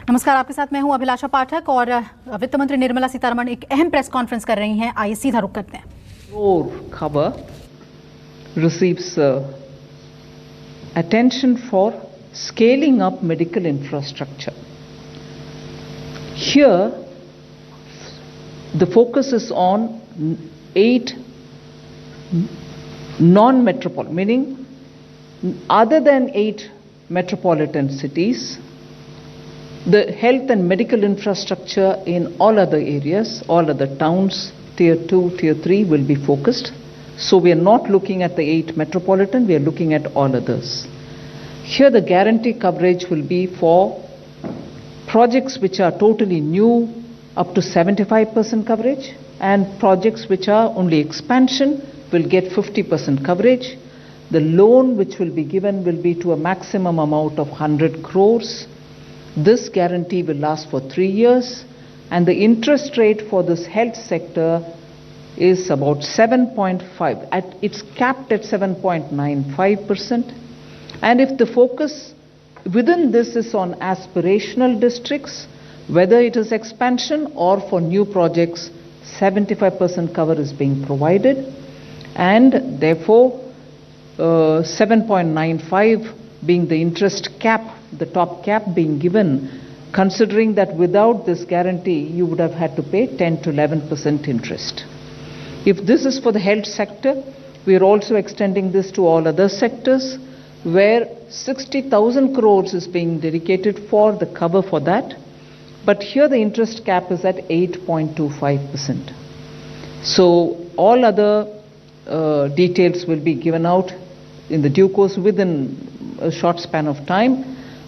नमस्कार, आपके साथ मैं हूं अभिलाषा पाठक और वित्त मंत्री निर्मला सीतारमण एक अहम प्रेस कॉन्फ्रेंस कर रही हैं। आइए सीधा रुक करते हैं। Cover receives attention for scaling up medical infrastructure. Here, the focus is on 8 non-metropolitan, meaning other than 8 metropolitan cities, the health and medical infrastructure in all other areas, all other towns, tier 2, tier 3 will be focused. So we are not looking at the 8 metropolitan, we are looking at all others. Here the guarantee coverage will be for projects which are totally new up to 75% coverage, and projects which are only expansion will get 50% coverage. The loan which will be given will be to a maximum amount of 100 crores. This guarantee will last for 3 years, and the interest rate for this health sector is about 7.5. It's capped at 7.95%. And if the focus within this is on aspirational districts, whether it is expansion or for new projects, 75% cover is being provided, and therefore 7.95 being the interest cap, the top cap being given, considering that without this guarantee you would have had to pay 10 to 11% interest. If this is for the health sector, we are also extending this to all other sectors where 60,000 crores is being dedicated for the cover for that, but here the interest cap is at 8.25%. So all other details will be given out in the due course within a short span of time.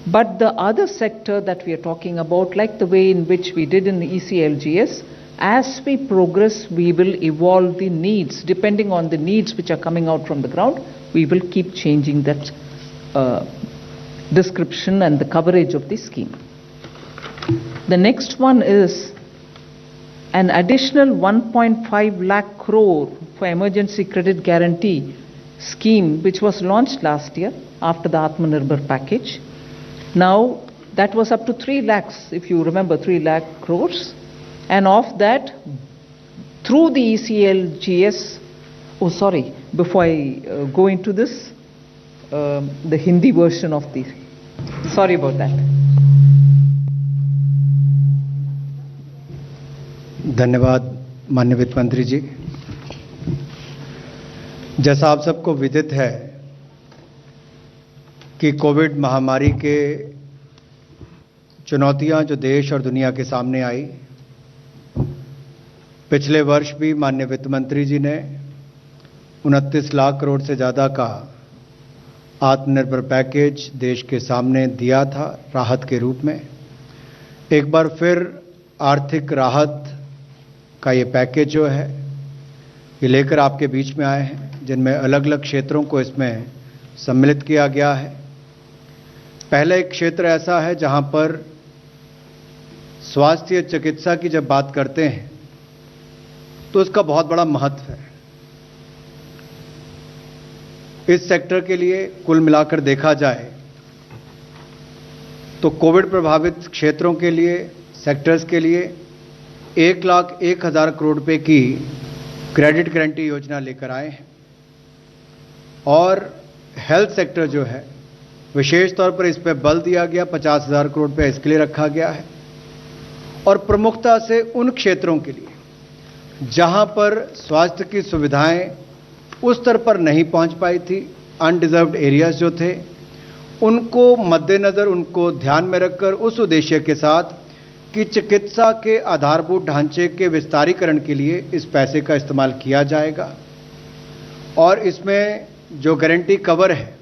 But the other sector that we are talking about, like the way in which we did in the ECLGS, as we progress, we will evolve the needs. Depending on the needs which are coming out from the ground, we will keep changing that description and the coverage of the scheme. The next one is an additional 1.5 lakh crore for emergency credit guarantee scheme, which was launched last year after the Atmanirbhar package. Now, that was up to 3 lakhs, if you remember, 3 lakh crores. And of that, through the ECLGS, before I go into this, the Hindi version of the, sorry about that. धन्यवाद माननीय वित्त मंत्री जी। जैसा आप सबको विदित है कि कोविड महामारी के चुनौतियां जो देश और दुनिया के सामने आई, पिछले वर्ष भी माननीय वित्त मंत्री जी ने 29 लाख करोड़ से ज़्यादा का आत्मनिर्भर पैकेज देश के सामने दिया था राहत के रूप में। एक बार फिर आर्थिक राहत का ये पैकेज जो है ये लेकर आपके बीच में आए हैं, जिनमें अलग अलग क्षेत्रों को इसमें सम्मिलित किया गया है। पहला एक क्षेत्र ऐसा है जहां पर स्वास्थ्य चिकित्सा की जब बात करते हैं तो उसका बहुत बड़ा महत्व है। इस सेक्टर के लिए कुल मिलाकर देखा जाए तो कोविड प्रभावित क्षेत्रों के लिए, सेक्टर्स के लिए 1,01,000 करोड़ रुपए की क्रेडिट गारंटी योजना लेकर आए हैं। और हेल्थ सेक्टर जो है विशेष तौर पर इस पर बल दिया गया, 50,000 करोड़ रुपए इसके लिए रखा गया है। और प्रमुखता से उन क्षेत्रों के लिए जहां पर स्वास्थ्य की सुविधाएं उस स्तर पर नहीं पहुंच पाई थी, अनडिजर्व्ड एरियाज जो थे, उनको मद्देनजर, उनको ध्यान में रखकर उस उद्देश्य के साथ कि चिकित्सा के आधारभूत ढांचे के विस्तारीकरण के लिए इस पैसे का इस्तेमाल किया जाएगा। और इसमें जो गारंटी कवर है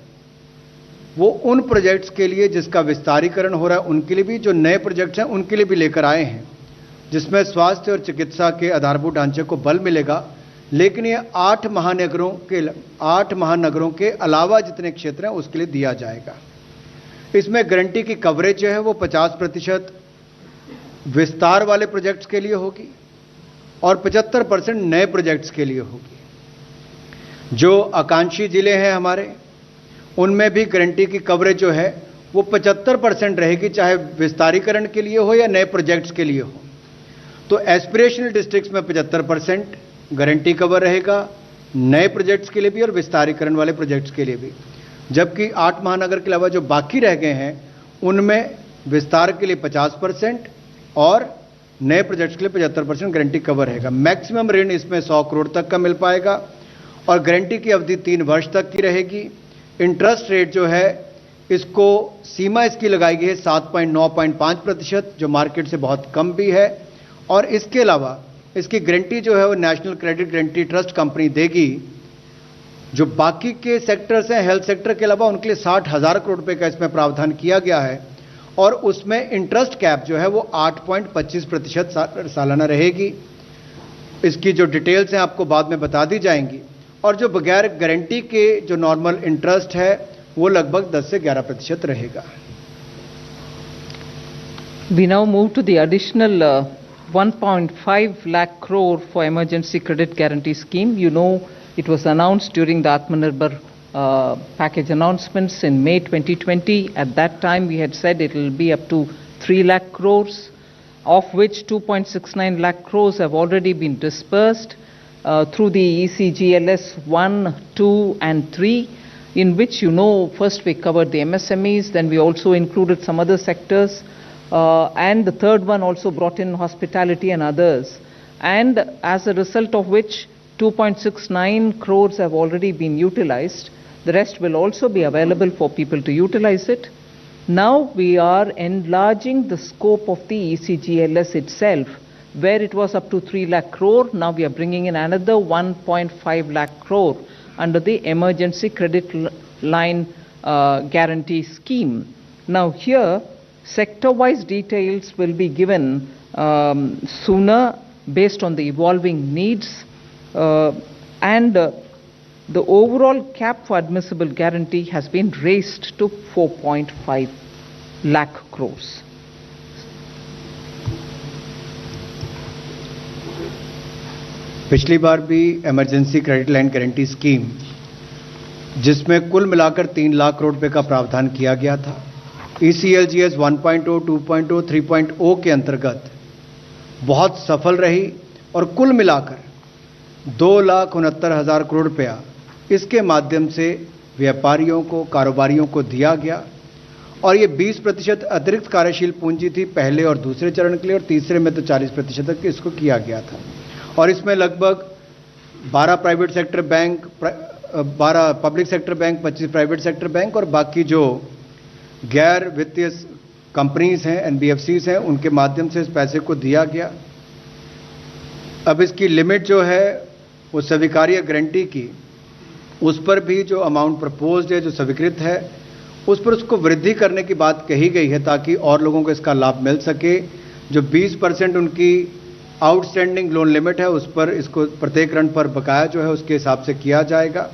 वो उन प्रोजेक्ट्स के लिए जिसका विस्तारीकरण हो रहा है उनके लिए भी, जो नए प्रोजेक्ट्स हैं उनके लिए भी लेकर आए हैं, जिसमें स्वास्थ्य और चिकित्सा के आधारभूत ढांचे को बल मिलेगा। लेकिन ये 8 महानगरों के अलावा जितने क्षेत्र हैं उसके लिए दिया जाएगा। इसमें गारंटी की कवरेज जो है वो 50% विस्तार वाले प्रोजेक्ट्स के लिए होगी और 75% नए प्रोजेक्ट्स के लिए होगी। जो आकांक्षी जिले हैं हमारे, उनमें भी गारंटी की कवरेज जो है वो 75% रहेगी, चाहे विस्तारीकरण के लिए हो या नए प्रोजेक्ट्स के लिए हो। तो एस्पिरेशनल डिस्ट्रिक्ट्स में 75% गारंटी कवर रहेगा, नए प्रोजेक्ट्स के लिए भी और विस्तारीकरण वाले प्रोजेक्ट्स के लिए भी। जबकि 8 महानगर के अलावा जो बाकी रह गए हैं उनमें विस्तार के लिए 50% और नए प्रोजेक्ट्स के लिए 75% गारंटी कवर रहेगा। मैक्सिमम ऋण इसमें 100 करोड़ तक का मिल पाएगा और गारंटी की अवधि 3 वर्ष तक की रहेगी। इंटरेस्ट रेट जो है इसको सीमा इसकी लगाई गई है 7.95%, जो मार्केट से बहुत कम भी है। और इसके अलावा इसकी गारंटी जो है वो national credit guarantee trust company देगी। जो बाकी के सेक्टर्स हैं हेल्थ सेक्टर के अलावा उनके लिए 60,000 करोड़ रुपए का इसमें प्रावधान किया गया है और उसमें इंटरेस्ट कैप जो है वो 8.25% सालाना रहेगी। इसकी जो डिटेल्स हैं आपको बाद में बता दी जाएंगी। और जो बगैर गारंटी के जो नॉर्मल इंटरेस्ट है वो लगभग 10 से 11% रहेगा। We now move to the additional 1.5 lakh crore for emergency credit guarantee scheme. You know, it was announced during the Atmanirbhar package announcements in May 2020. At that time, we had said it will be up to 3 lakh crores, of which 2.69 lakh crores have already been dispersed through the ECGLS 1, 2, and 3, in which, you know, first we covered the MSMEs, then we also included some other sectors, and the third one also brought in hospitality and others. And as a result of which, 2.69 crores have already been utilized. The rest will also be available for people to utilize it. Now we are enlarging the scope of the ECGLS itself, where it was up to 3 lakh crore. Now we are bringing in another 1.5 lakh crore under the emergency credit line guarantee scheme. Now here, sector-wise details will be given sooner based on the evolving needs, and the overall cap for admissible guarantee has been raised to 4.5 lakh crores. पिछली बार भी emergency credit line guarantee scheme, जिसमें कुल मिलाकर 3 लाख करोड़ रुपए का प्रावधान किया गया था, ECLGS 1.0, 2.0, 3.0 के अंतर्गत बहुत सफल रही और कुल मिलाकर 2,69,000 करोड़ रुपया इसके माध्यम से व्यापारियों को, कारोबारियों को दिया गया। और ये 20% अतिरिक्त कार्यशील पूंजी थी पहले और दूसरे चरण के लिए, और तीसरे में तो 40% तक इसको किया गया था। और इसमें लगभग 12 private sector bank, 12 public sector bank, 25 private sector bank और बाकी जो गैर वित्तीय कंपनीज हैं, NBFCs हैं, उनके माध्यम से इस पैसे को दिया गया। अब इसकी लिमिट जो है वो स्वीकार्य गारंटी की, उस पर भी जो अमाउंट प्रपोज्ड है, जो स्वीकृत है, उस पर उसको वृद्धि करने की बात कही गई है ताकि और लोगों को इसका लाभ मिल सके। जो 20% उनकी आउटस्टैंडिंग लोन लिमिट है उस पर इसको प्रत्येक ऋण पर बकाया जो है उसके हिसाब से किया जाएगा।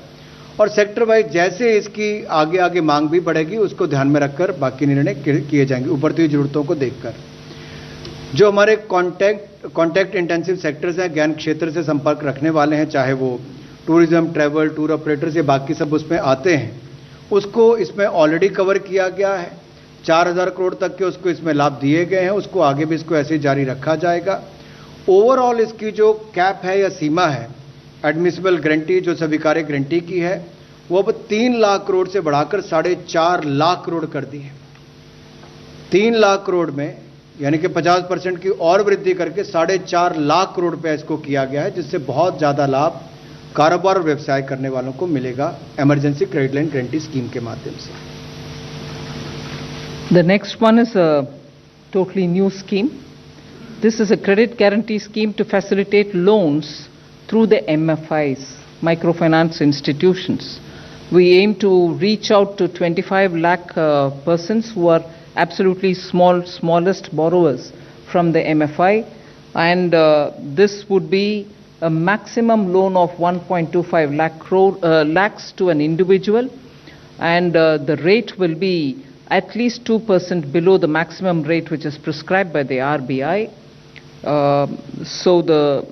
और सेक्टर वाइज जैसे इसकी आगे आगे मांग भी बढ़ेगी उसको ध्यान में रखकर बाकी निर्णय किए जाएंगे, उभरती हुई जरूरतों को देखकर। जो हमारे कॉन्टैक्ट इंटेंसिव सेक्टर्स हैं, ज्ञान क्षेत्र से संपर्क रखने वाले हैं, चाहे वो टूरिज्म, ट्रैवल, टूर ऑपरेटर्स, ये बाकी सब उसमें आते हैं, उसको इसमें ऑलरेडी कवर किया गया है। 4,000 करोड़ तक के उसको इसमें लाभ दिए गए हैं, उसको आगे भी इसको ऐसे ही जारी रखा जाएगा। ओवरऑल इसकी जो कैप है या सीमा है एडमिसिबल गारंटी, जो स्वीकार्य गारंटी की है, वो अब 3 लाख करोड़ से बढ़ाकर 4.5 लाख करोड़ कर दी है। 3 लाख करोड़ में यानी कि 50% की और वृद्धि करके 4.5 लाख करोड़ रुपया इसको किया गया है, जिससे बहुत ज़्यादा लाभ कारोबार और व्यवसाय करने वालों को मिलेगा emergency credit line guarantee scheme के माध्यम से। The next one is a totally new scheme. This is a credit guarantee scheme to facilitate loans through the MFIs, microfinance institutions. We aim to reach out to 25 lakh persons who are absolutely smallest borrowers from the MFI, and this would be a maximum loan of 1.25 lakhs to an individual, and the rate will be at least 2% below the maximum rate which is prescribed by the RBI. So the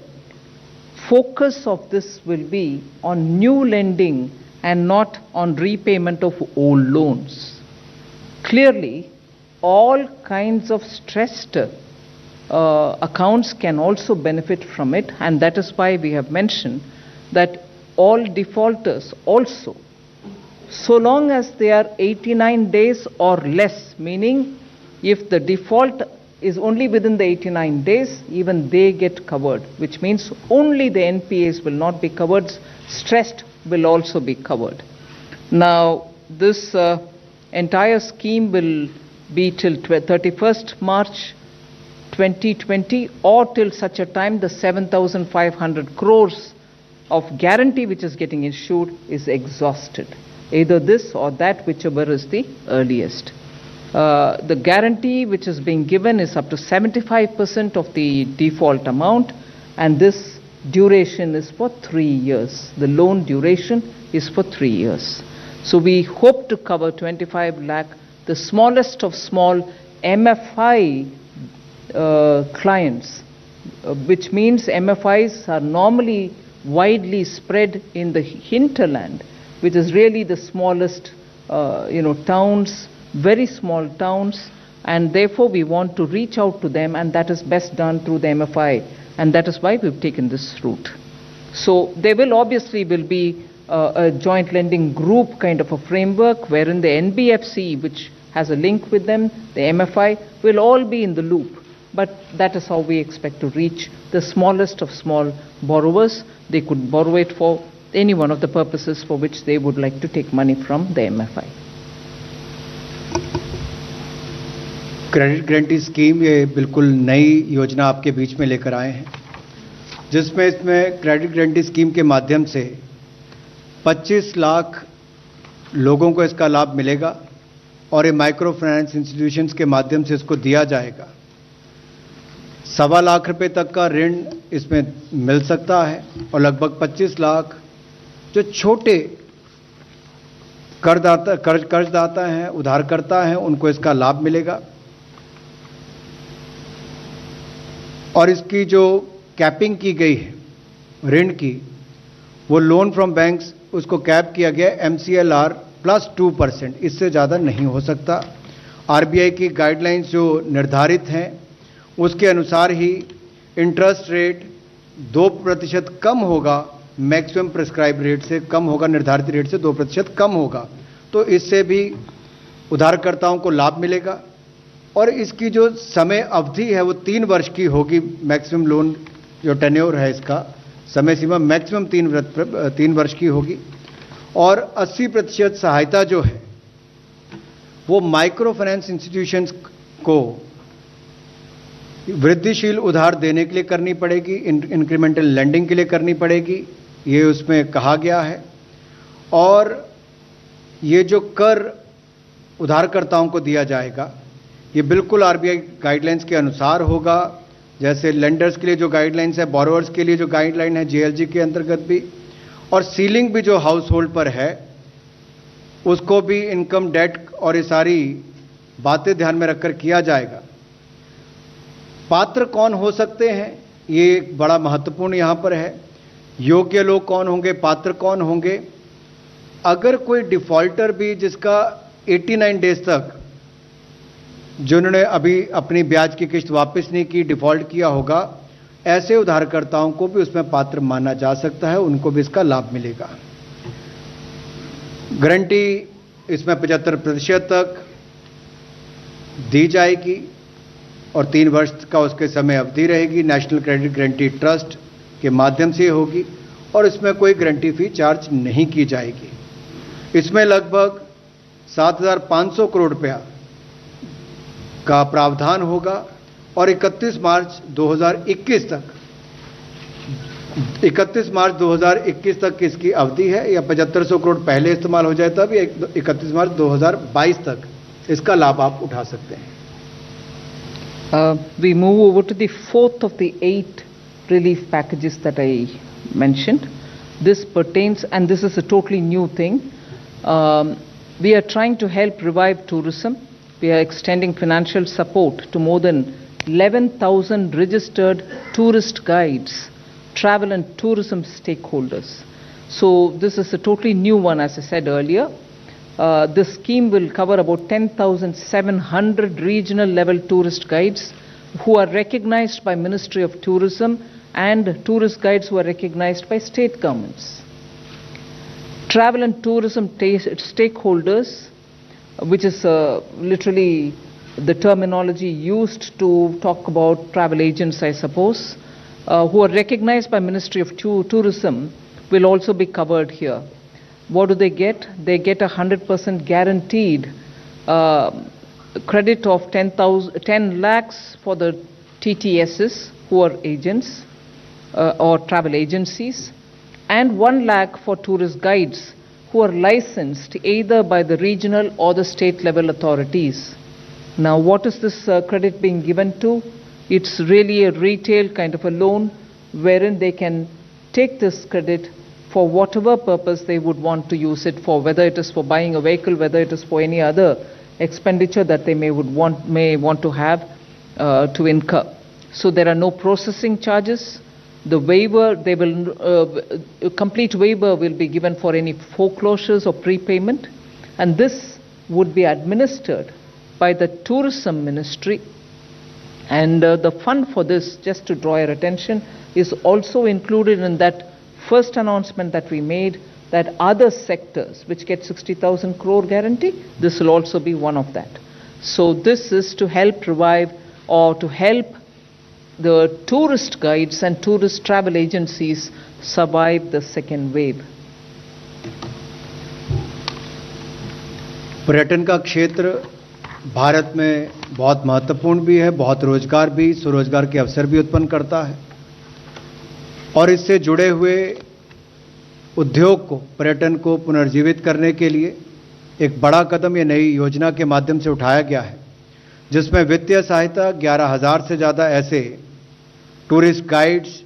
focus of this will be on new lending and not on repayment of old loans. Clearly, all kinds of stressed accounts can also benefit from it, and that is why we have mentioned that all defaulters also, so long as they are 89 days or less, meaning if the default is only within the 89 days, even they get covered, which means only the NPAs will not be covered, stressed will also be covered. Now, this entire scheme will be till 31st March 2020 or till such a time the 7,500 crores of guarantee which is getting issued is exhausted. Either this or that, whichever is the earliest. The guarantee which is being given is up to 75% of the default amount, and this duration is for 3 years. The loan duration is for 3 years. So we hope to cover 25 lakh, the smallest of small MFI clients, which means MFIs are normally widely spread in the hinterland, which is really the smallest, towns, very small towns, and therefore we want to reach out to them, and that is best done through the MFI, and that is why we've taken this route. So there will obviously be a joint lending group kind of a framework wherein the NBFC, which has a link with them, the MFI, will all be in the loop. But that is how we expect to reach the smallest of small borrowers. They could borrow it for any one of the purposes for which they would like to take money from the MFI. Credit guarantee scheme ये बिल्कुल नई योजना आपके बीच में लेकर आए हैं, जिसमें इसमें क्रेडिट गारंटी स्कीम के माध्यम से 25 लाख लोगों को इसका लाभ मिलेगा और ये माइक्रो फाइनेंस इंस्टीट्यूशंस के माध्यम से इसको दिया जाएगा। 1.25 लाख रुपए तक का ऋण इसमें मिल सकता है और लगभग 25 लाख जो छोटे कर्जदाता हैं, उधारकर्ता हैं, उनको इसका लाभ मिलेगा। और इसकी जो कैपिंग की गई है ऋण की, वो लोन फ्रॉम बैंक्स, उसको कैप किया गया MCLR प्लस 2%, इससे ज़्यादा नहीं हो सकता। RBI की गाइडलाइंस जो निर्धारित हैं उसके अनुसार ही इंटरेस्ट रेट 2% कम होगा, मैक्सिमम प्रिस्क्राइब रेट से कम होगा, निर्धारित रेट से 2% कम होगा, तो इससे भी उधारकर्ताओं को लाभ मिलेगा। और इसकी जो समय अवधि है वो 3 वर्ष की होगी। मैक्सिमम लोन जो टेन्योर है इसका समय सीमा मैक्सिमम 3 वर्ष की होगी। और 80% सहायता जो है वो माइक्रो फाइनेंस इंस्टीट्यूशंस को वृद्धिशील उधार देने के लिए करनी पड़ेगी, इंक्रीमेंटल लेंडिंग के लिए करनी पड़ेगी, ये उसमें कहा गया है। और ये जो कर उधारकर्ताओं को दिया जाएगा ये बिल्कुल RBI गाइडलाइंस के अनुसार होगा। जैसे लेंडर्स के लिए जो गाइडलाइंस है, बोरोवर्स के लिए जो गाइडलाइन है JLG के अंतर्गत भी, और सीलिंग भी जो हाउस होल्ड पर है उसको भी इनकम, डेट और ये सारी बातें ध्यान में रखकर किया जाएगा। पात्र कौन हो सकते हैं, ये एक बड़ा महत्वपूर्ण यहाँ पर है। योग्य लोग कौन होंगे, पात्र कौन होंगे? अगर कोई डिफॉल्टर भी जिसका 89 डेज तक, जिन्होंने अभी अपनी ब्याज की किस्त वापस नहीं की, डिफॉल्ट किया होगा, ऐसे उधारकर्ताओं को भी उसमें पात्र माना जा सकता है, उनको भी इसका लाभ मिलेगा। गारंटी इसमें 75% तक दी जाएगी और 3 वर्ष का उसके समय अवधि रहेगी। नेशनल क्रेडिट गारंटी ट्रस्ट के माध्यम से होगी और इसमें कोई गारंटी फी चार्ज नहीं की जाएगी। इसमें लगभग 7,500 करोड़ रुपया का प्रावधान होगा और 31 मार्च 2021 तक इसकी अवधि है। या 7500 करोड़ पहले इस्तेमाल हो जाए तब, या 31 मार्च 2022 तक इसका लाभ आप उठा सकते हैं। We move over to the 4th of the 8 relief packages that I mentioned. This pertains, and this is a totally new thing. We are trying to help revive tourism. We are extending financial support to more than 11,000 registered tourist guides, travel and tourism stakeholders. So this is a totally new one, as I said earlier. This scheme will cover about 10,700 regional level tourist guides who are recognized by Ministry of Tourism and tourist guides who are recognized by state governments. Travel and tourism stakeholders, which is literally the terminology used to talk about travel agents, I suppose, who are recognized by Ministry of Tourism, will also be covered here. What do they get? They get 100% guaranteed credit of 10 lakhs for the TTSs who are agents or travel agencies, and 1 lakh for tourist guides who are licensed either by the regional or the state level authorities. Now, what is this credit being given to? It's really a retail kind of a loan wherein they can take this credit for whatever purpose they would want to use it for, whether it is for buying a vehicle, whether it is for any other expenditure that they may want to have to incur. So there are no processing charges. The waiver, complete waiver will be given for any foreclosures or prepayment, and this would be administered by the Tourism Ministry. And the fund for this, just to draw your attention, is also included in that first announcement that we made, that other sectors which get 60,000 crore guarantee, this will also be one of that. So this is to help revive or to help the tourist guides and tourist travel agencies survive the second wave. पर्यटन का क्षेत्र भारत में बहुत महत्वपूर्ण भी है, बहुत रोजगार भी, स्वरोजगार के अवसर भी उत्पन्न करता है, और इससे जुड़े हुए उद्योग को, पर्यटन को पुनर्जीवित करने के लिए एक बड़ा कदम ये नई योजना के माध्यम से उठाया गया है, जिसमें वित्तीय सहायता 11,000 से ज़्यादा ऐसे टूरिस्ट गाइड्स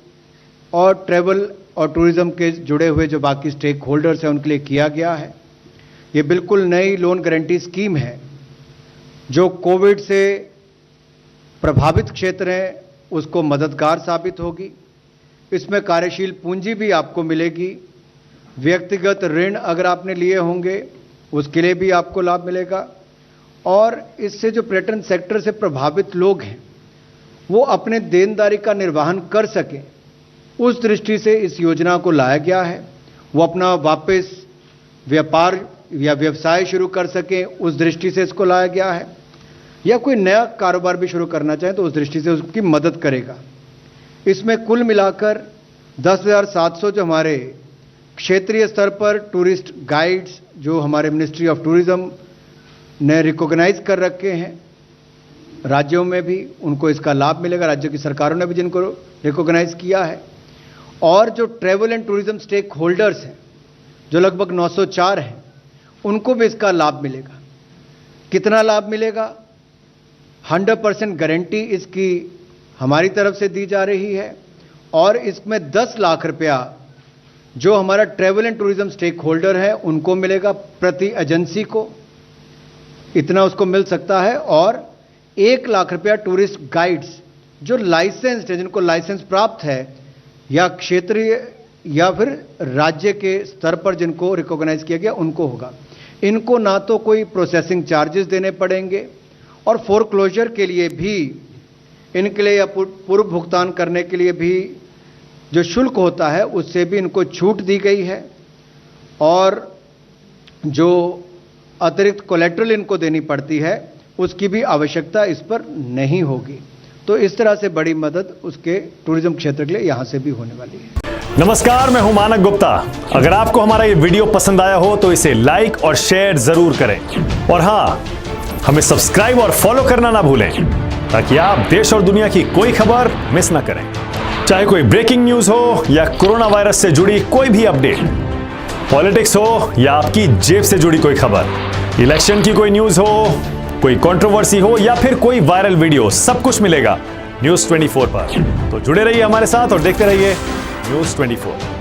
और ट्रैवल और टूरिज्म के जुड़े हुए जो बाकी स्टेक होल्डर्स हैं उनके लिए किया गया है। ये बिल्कुल नई लोन गारंटी स्कीम है जो कोविड से प्रभावित क्षेत्र हैं उसको मददगार साबित होगी। इसमें कार्यशील पूंजी भी आपको मिलेगी, व्यक्तिगत ऋण अगर आपने लिए होंगे उसके लिए भी आपको लाभ मिलेगा, और इससे जो पर्यटन सेक्टर से प्रभावित लोग हैं वो अपने देनदारी का निर्वहन कर सकें, उस दृष्टि से इस योजना को लाया गया है। वो अपना वापस व्यापार या व्यवसाय शुरू कर सकें, उस दृष्टि से इसको लाया गया है, या कोई नया कारोबार भी शुरू करना चाहे तो उस दृष्टि से उसकी मदद करेगा। इसमें कुल मिलाकर 10,700 जो हमारे क्षेत्रीय स्तर पर टूरिस्ट गाइड्स जो हमारे मिनिस्ट्री ऑफ टूरिज्म ने रिकॉग्नाइज कर रखे हैं, राज्यों में भी उनको इसका लाभ मिलेगा, राज्यों की सरकारों ने भी जिनको रिकॉग्नाइज किया है, और जो travel and tourism stakeholders हैं जो लगभग 904 हैं उनको भी इसका लाभ मिलेगा। कितना लाभ मिलेगा? 100% गारंटी इसकी हमारी तरफ से दी जा रही है, और इसमें 10 लाख रुपया जो हमारा travel and tourism stakeholder है उनको मिलेगा, प्रति एजेंसी को इतना उसको मिल सकता है, और 1 लाख रुपया टूरिस्ट गाइड्स जो लाइसेंस्ड है, जिनको लाइसेंस प्राप्त है या क्षेत्रीय या फिर राज्य के स्तर पर जिनको रिकॉग्नाइज किया गया उनको होगा। इनको ना तो कोई प्रोसेसिंग चार्जेस देने पड़ेंगे, और फोरक्लोजर के लिए भी इनके लिए या पूर्व भुगतान करने के लिए भी जो शुल्क होता है उससे भी इनको छूट दी गई है, और जो अतिरिक्त कोलेट्रल इनको देनी पड़ती है उसकी भी आवश्यकता इस पर नहीं होगी। तो इस तरह से बड़ी मदद उसके टूरिज्म क्षेत्र के लिए यहां से भी होने वाली है। नमस्कार, मैं हूं मानक गुप्ता। अगर आपको हमारा ये वीडियो पसंद आया हो तो इसे लाइक और शेयर जरूर करें, और हां, हमें सब्सक्राइब और फॉलो करना ना भूलें ताकि आप देश और दुनिया की कोई खबर मिस ना करें। चाहे कोई ब्रेकिंग न्यूज हो या कोरोना वायरस से जुड़ी कोई भी अपडेट, पॉलिटिक्स हो या आपकी जेब से जुड़ी कोई खबर, इलेक्शन की कोई न्यूज हो, कोई कंट्रोवर्सी हो या फिर कोई वायरल वीडियो, सब कुछ मिलेगा न्यूज़ 24 पर। तो जुड़े रहिए हमारे साथ और देखते रहिए न्यूज़ 24।